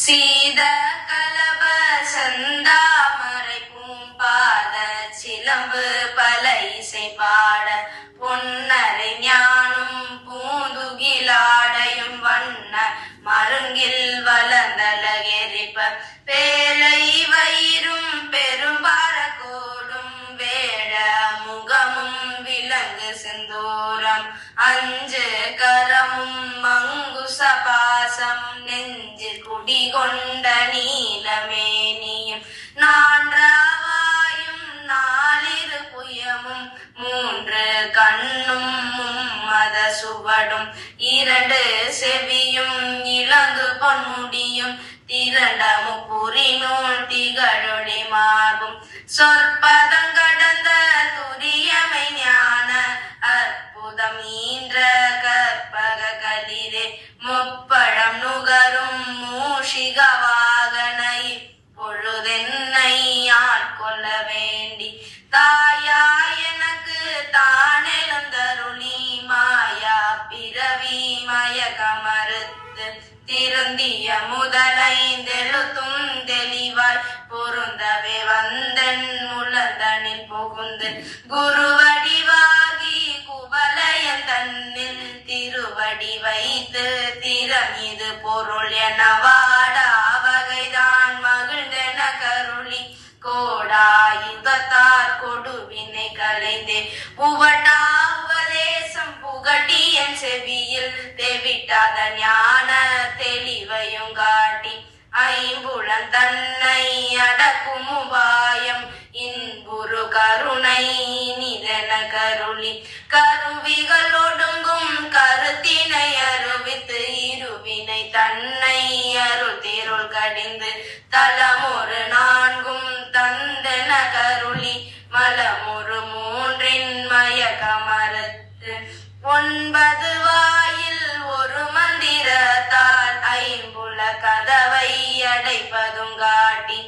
சீத கலப செந்தாமரை பூம்பாத சிலம்பு பல இசை பாட பொன்னரை ஞானும் பூந்துகிலாடையும் வண்ண மருங்கில் வளர்ந்தலகெரிப்ப பேழை வயிறும் பெரும்பார கோடும் வேழ முகமும் விலங்கு செந்தூரம் அஞ்சு கரமும் மங்குச பாசம் நெஞ்சு குடிகொண்ட நீலமேனியும் நான்காவாயும் நாலிரு புயமும் மூன்று கண்ணும் மும்மத சுவடும் இரண்டு செவியும் இலங்கு பொன்முடியும் திரண்ட முப்புரி நூல் திகழொளி மார்பும் சொற்பதம் கடந்த துரியமை ஞான அற்புதம் ஈன்ற கற்பக கலிரே முப்பழம் நுகரும் மூஷிக வாகனை பொழுதென்னை ஆட்கொள்ள வேண்டி தாயா எனக்கு தானெழுந்தருளி மாயா பிறவி மயக்கமறுத்து திருந்திய முதலைந்தெழுத்தும் தெளிவாய் பொருந்தவே வந்தன் முழந்தனில் புகுந்து குருவடிவாகி குவலயன் தன்னில் திருவடி வைத்து திறமிது பொருள் என வாடா வகைதான் மகிழ்ந்தென கருளி கோடாயுதத்தார் கொடுவினை கலைந்தே உவட்டா உபதேசம் புகட்டி என் செவியில் தெவிட்டாத ஞான தெளிவையும் காட்டி ஐம்புலன் தன்னை அடக்கும் உபாயம் இன்புரு கருணை நிதன கருளி கருவிகள் ஒடுங்கும் கருத்தினை அருவித்து இருவினை தன்னை அருத்திருள் கடிந்து தலமொரு நான்கும் தந்தன கருளி மலமொரு மூன்றின் மயக்கமறுத்து ஒன்பது வாயில் ஒரு மந்திரத்தால் ஐம்புல கதவை அடைப்பதும் காட்டி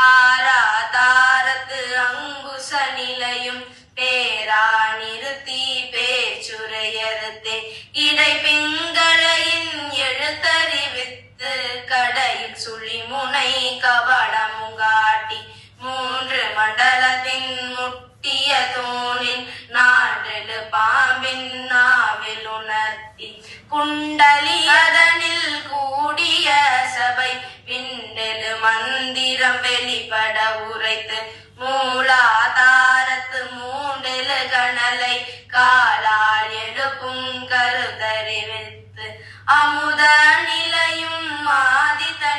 ஆரா தாரத்து அங்குச நிலையும் பேரா நிறுத்தி பேச்சுரையறுத்தே இடை பிங்களையின் எழுத்தறிவித்து கடையில் சுழி முனை கவளமும் காட்டி மூன்று மண்டலத்தின் முட்டிய தூணில் நான்றெழு பாம்பின் நாவில் உணர்த்தி குண்டலி அதனில் கூடிய சபை விண்டெழு மந்திரம் வெளிப்பட உரைத்து மூலாதாரத்து மூண்டெழு கணலை காலால் எழுப்பும் கருத்தறிவித்து அமுத நிலையும்